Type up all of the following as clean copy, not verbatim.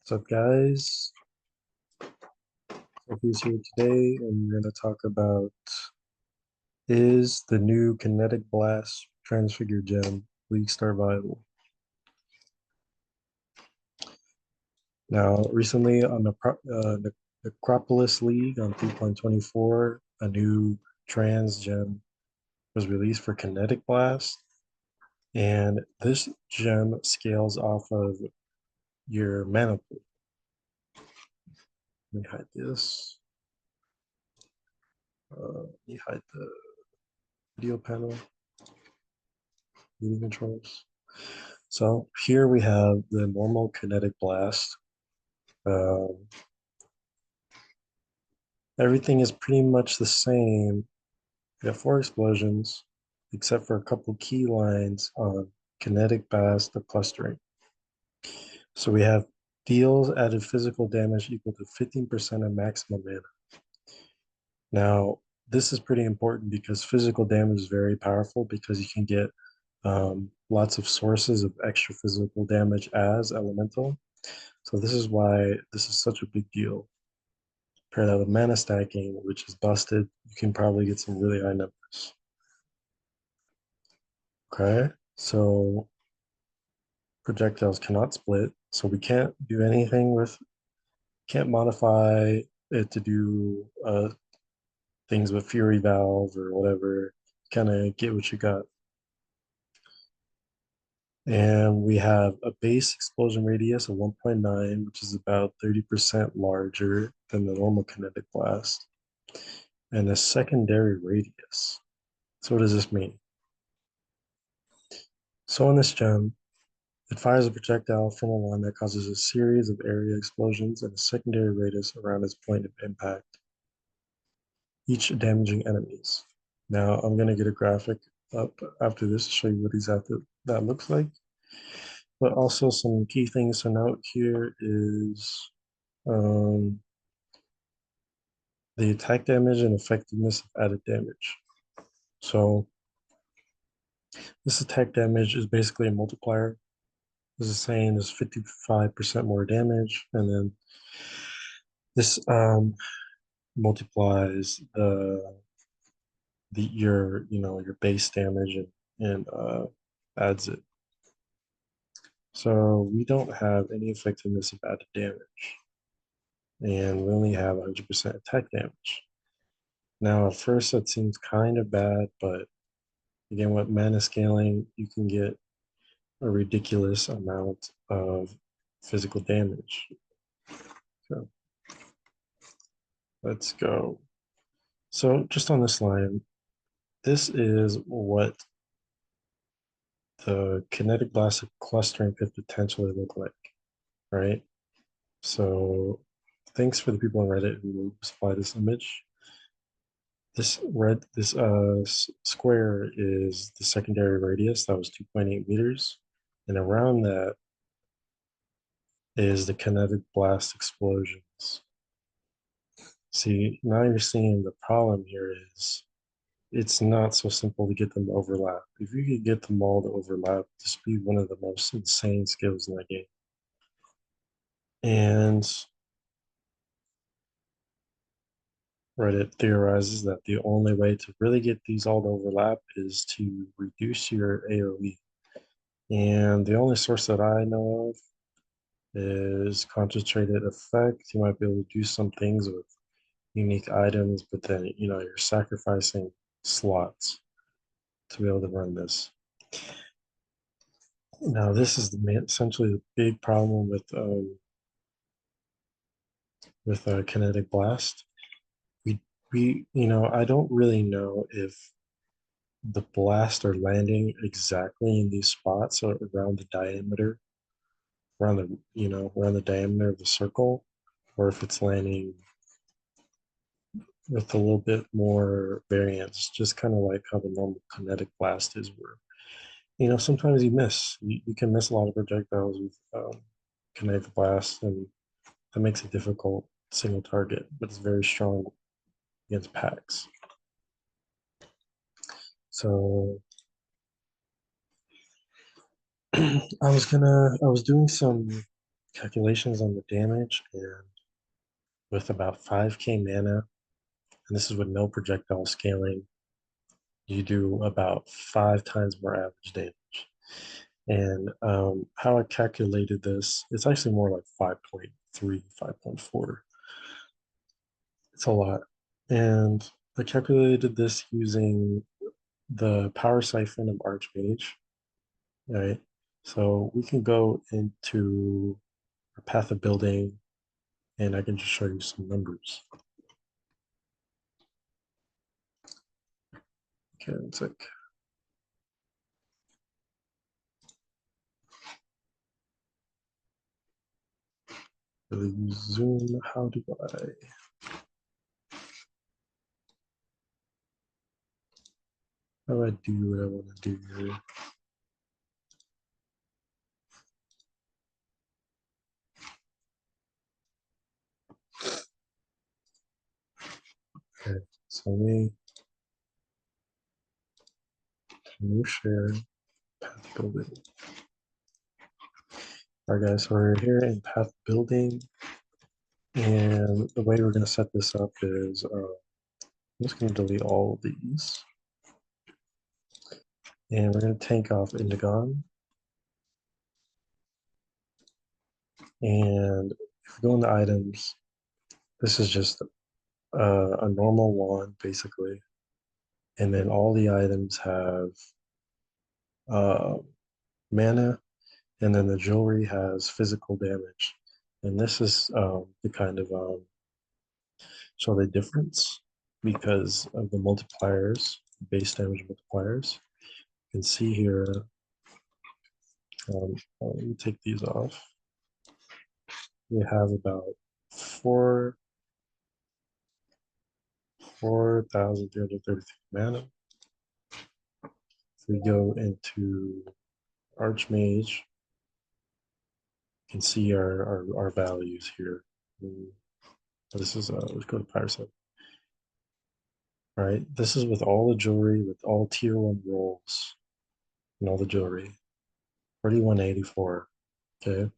What's up, guys? Sophie's here today, and we're going to talk about is the new Kinetic Blast Transfigure Gem League Star viable? Now, recently on the Acropolis League on 3.24, a new trans gem was released for Kinetic Blast, and this gem scales off of your mana pool. Let me hide this. Let me hide the video panel, meeting controls. So here we have the normal kinetic blast. Um, Everything is pretty much the same. We have 4 explosions, except for a couple key lines on kinetic blast, the clustering. So we have deals added physical damage equal to 15% of maximum mana. Now, this is pretty important because physical damage is very powerful because you can get lots of sources of extra physical damage as elemental. So this is why this is such a big deal. Pair that with mana stacking, which is busted, you can probably get some really high numbers. Okay, so projectiles cannot split, so we can't do anything with, can't modify it to do things with Fury Valve or whatever. Kind of get what you got. And we have a base explosion radius of 1.9, which is about 30% larger than the normal kinetic blast, and a secondary radius. So what does this mean? So on this gem, it fires a projectile from a line that causes a series of area explosions and a secondary radius around its point of impact, each damaging enemies. Now I'm going to get a graphic up after this to show you what exactly that looks like. But also some key things to note here is the attack damage and effectiveness of added damage. So this attack damage is basically a multiplier. This is saying there's 55% more damage, and then this multiplies your base damage and adds it. So we don't have any effectiveness of added damage, and we only have 100% attack damage. Now, at first, that seems kind of bad, but again, with mana scaling, you can get a ridiculous amount of physical damage. So let's go. So just on this line, this is what the kinetic blast clustering could potentially look like, right? So thanks for the people on Reddit who supplied this image. This square is the secondary radius that was 2.8 meters, and around that is the kinetic blast explosions. See, now you're seeing the problem here is it's not so simple to get them to overlap. If you could get them all to overlap, this would be one of the most insane skills in that game. And Reddit theorizes that the only way to really get these all to overlap is to reduce your AoE. And the only source that I know of is concentrated effect. You might be able to do some things with unique items, but then you're sacrificing slots to be able to run this. Now, this is essentially the big problem with kinetic blast. I don't really know if the blasts are landing exactly in these spots or around the diameter, around the diameter of the circle, or if it's landing with a little bit more variance, just kind of like how the normal kinetic blast is, where sometimes you miss. You can miss a lot of projectiles with kinetic blast, and that makes it difficult single target, but it's very strong against packs. So I was doing some calculations on the damage, and with about 5k mana, and this is with no projectile scaling, you do about 5 times more average damage. And how I calculated this, it's actually more like 5.3, 5.4. It's a lot. And I calculated this using the power siphon of Archmage, right? So we can go into our path of building and I can just show you some numbers. Okay, it's like really zoom. How do I do what I want to do here? Okay, so me new share path building. All right, guys, so we're here in path building, and the way we're going to set this up is I'm just going to delete all of these, and we're going to tank off Indigon. And if we go into items, this is just a normal one, basically. And then all the items have uh, mana, and then the jewelry has physical damage. And this is the kind of show the difference because of the multipliers, base damage multipliers. You can see here, let me take these off. We have about 4,333 mana. If we go into Archmage, you can see our values here. This is, let's go to Pirate. All right, this is with all the jewelry, with all tier 1 rolls, and all the jewelry. 4184, okay?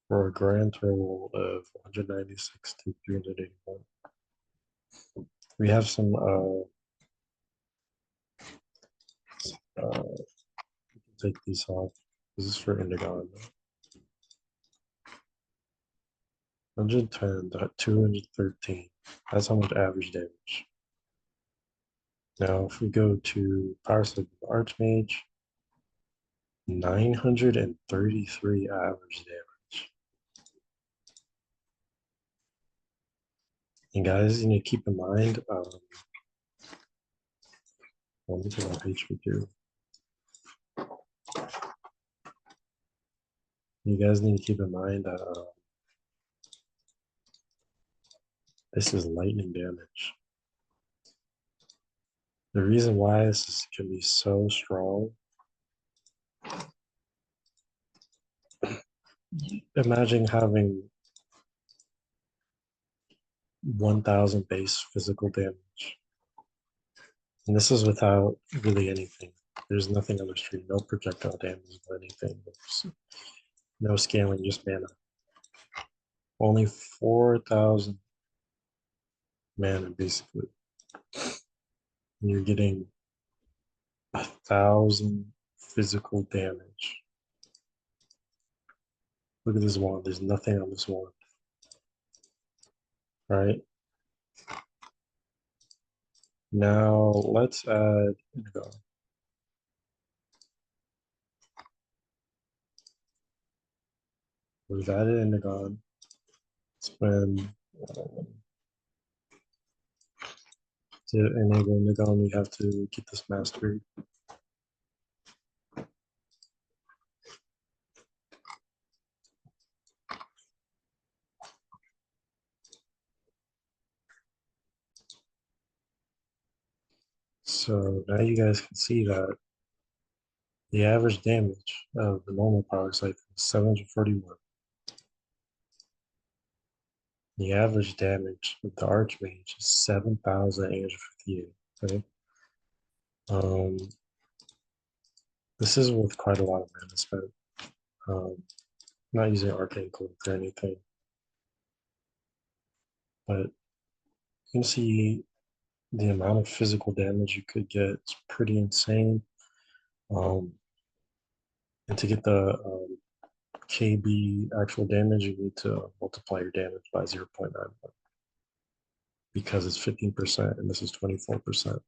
For a grand total of 196 to 381. We have some, take these off. This is for Indigon. 110, 213. That's how much average damage. Now, if we go to Power Slip Archmage, 933 average damage. And guys, you need to keep in mind, let me take off HV2. You guys need to keep in mind that this is lightning damage. The reason why this can be so strong, imagine having 1,000 base physical damage. And this is without really anything. There's nothing on the street, no projectile damage or anything. No scaling, just mana. Only 4,000 mana, basically. And you're getting 1,000 physical damage. Look at this wand. There's nothing on this wand. Right? Now let's add Indigo. We've added Indigo. Spend to enable Indigo, we have to keep this mastery. So now you guys can see that the average damage of the normal power cycle is 741. The average damage of the Archmage is 7,858. Okay. This is with quite a lot of mana spent. I'm not using arcane cloak or anything, but you can see the amount of physical damage you could get is pretty insane. Um, and to get the KB actual damage, you need to multiply your damage by 0.9 because it's 15% and this is 24%.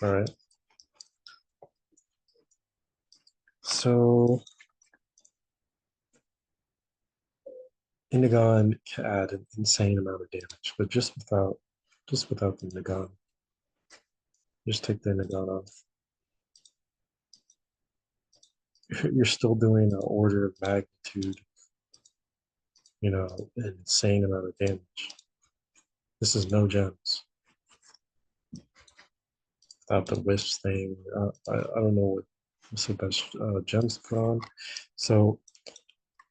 All right. So Inagon can add an insane amount of damage, but just without the Inagon. Just take the Inagon off. You're still doing an order of magnitude, an insane amount of damage. This is no gems without the wisp thing. I don't know what's the best gems to put on. So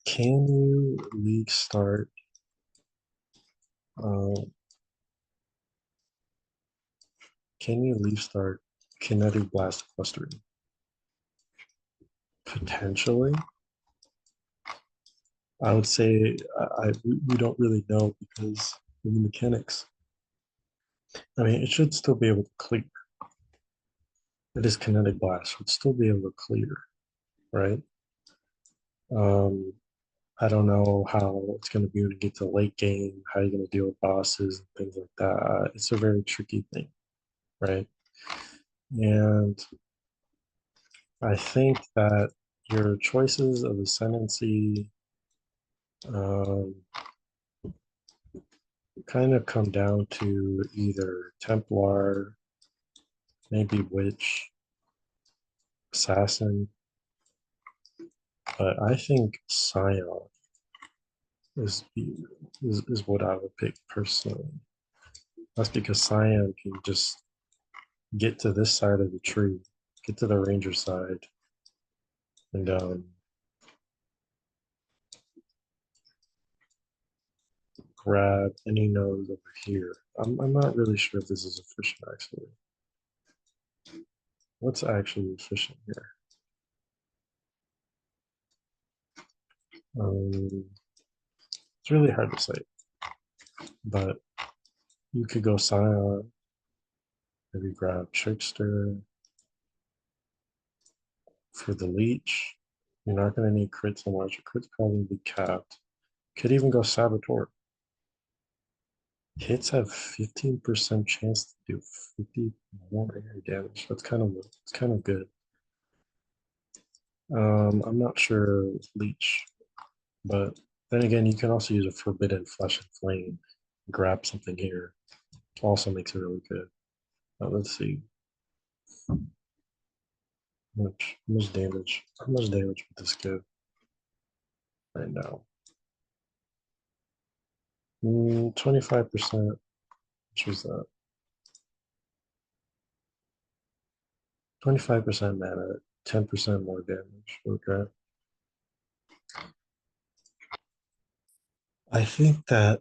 can you league start? Uh, can you league start kinetic blast clustering? Potentially. I would say we don't really know because of the mechanics. I mean, it should still be able to clear. It is kinetic blast, would still be able to clear, right? Um, I don't know how it's going to be when you get to late game, how you're going to deal with bosses and things like that. It's a very tricky thing, right? And I think that your choices of ascendancy um, kind of come down to either Templar, maybe Witch, Assassin, but I think Scion is, is what I would pick personally. That's because Scion can just get to this side of the tree, get to the ranger side, and grab any node over here. I'm not really sure if this is efficient actually. What's actually efficient here? It's really hard to say, but you could go Scion, maybe grab Trickster for the leech. You're not going to need crits so much. Your crits probably be capped. Could even go Saboteur. Hits have 15% chance to do 50 more area damage. It's kind of good. I'm not sure with Leech, but then again, you can also use a Forbidden Flesh and Flame, grab something here. Also makes it really good. Let's see. How much damage would this give right now? 25%. Which was that? 25% mana, 10% more damage. Okay. I think that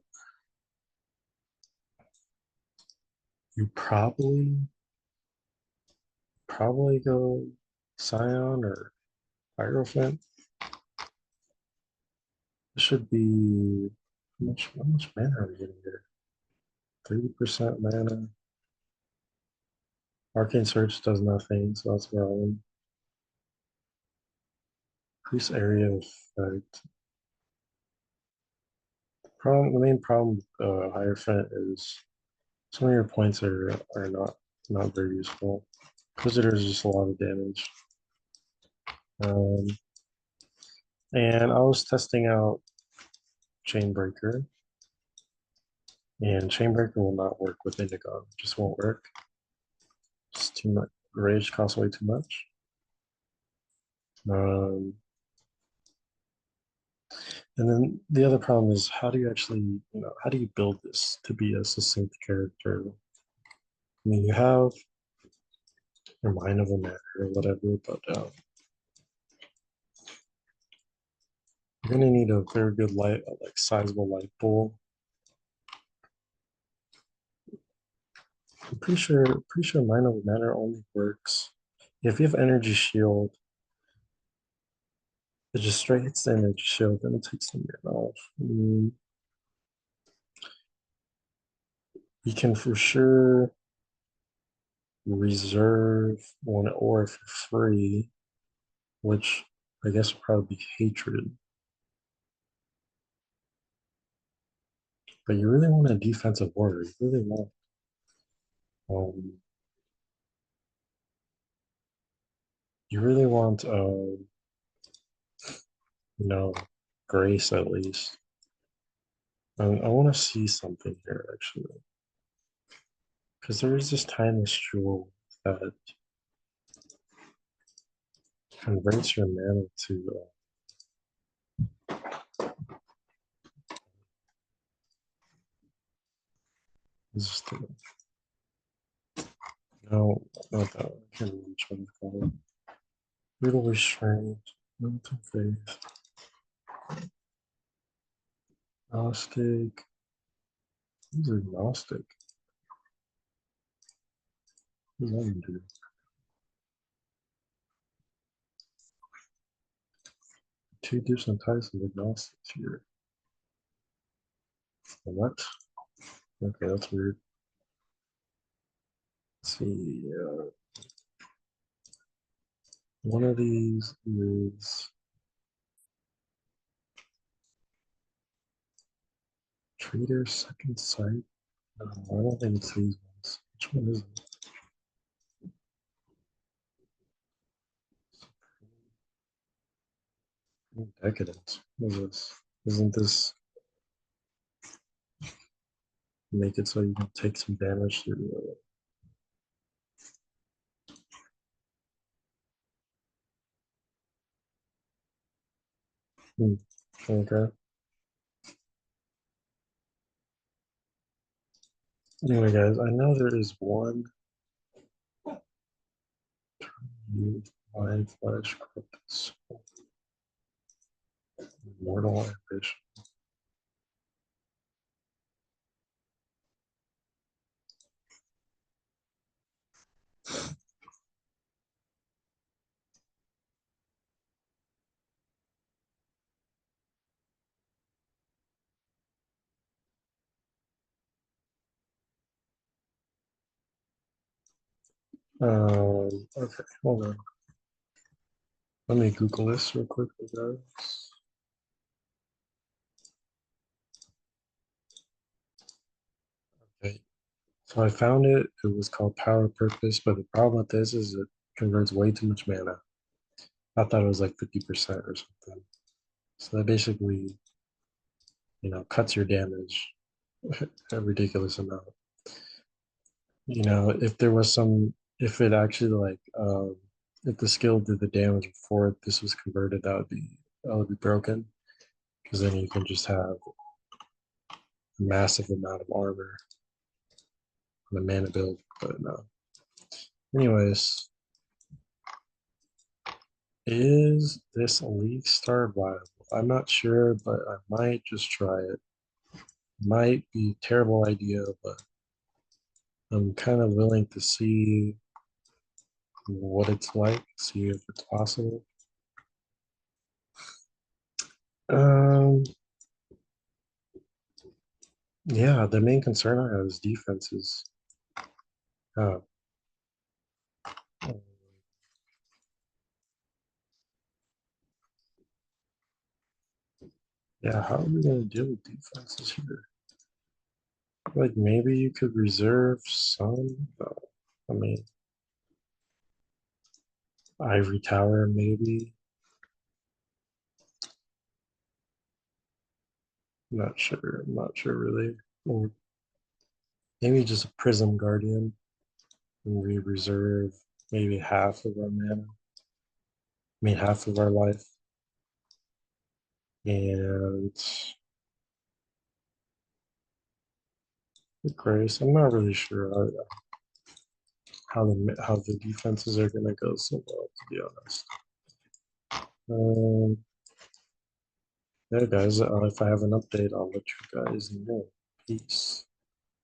you probably go Scion or Hierophant. It should be how much mana are we getting here? 30% mana. Arcane Search does nothing, so that's relevant. Increase area effect. The main problem with Hierophant is some of your points are not very useful. Inquisitor is just a lot of damage. Um, and I was testing out Chainbreaker, and Chainbreaker will not work with Indigo. It just won't work. It's too much. Rage costs way too much. Um, and then the other problem is how do you actually, how do you build this to be a succinct character? I mean, you have your mind of a matter or whatever, but you're gonna need a very good light, like sizable light bulb. I'm pretty sure mind of a matter only works if you have energy shield. It just straight hits damage, shield, then it takes the mirror off. You can for sure reserve one aura for free, which I guess would probably be hatred. But you really want a defensive aura. You really want um you really want you know, grace at least. I want to see something here actually. Because there is this timeless jewel that converts your mana to this thing. No, not that one. I can't remember which one it's called. Brutal Restraint, Mountain Faith, Gnostic. Who's agnostic? What does that even do? Two different types of agnostics here. What? Okay, that's weird. Let's see. One of these is Trader Second Sight. No, I don't think it's these ones. Which one is it? Decadence. What is this? Isn't this make it so you can take some damage through okay. Anyway, guys, I know there is one new Lion Flash Corpus. Mortal Ambition. Okay, hold on. Let me Google this real quickly, guys. Okay, so I found it. It was called Power Purpose, but the problem with this is it converts way too much mana. I thought it was like 50% or something. So that basically, cuts your damage a ridiculous amount. If there was if it actually if the skill did the damage before this was converted, that would be broken because then you can just have a massive amount of armor on a mana build. But no. Anyways, is this League Star viable? I'm not sure, but I might just try it. Might be a terrible idea, but I'm kind of willing to see what it's like, see if it's possible. Um, yeah, the main concern I have is defenses. Uh, yeah, how are we gonna deal with defenses here? Like maybe you could reserve some. I mean, Ivory Tower, maybe. Not sure. I'm not sure really. Or maybe just a Prism Guardian, and we reserve maybe half of our mana. I mean, half of our life. And the Grace. I'm not really sure how the defenses are gonna go so well, to be honest. Um, yeah, guys. If I have an update, I'll let you guys know. Peace.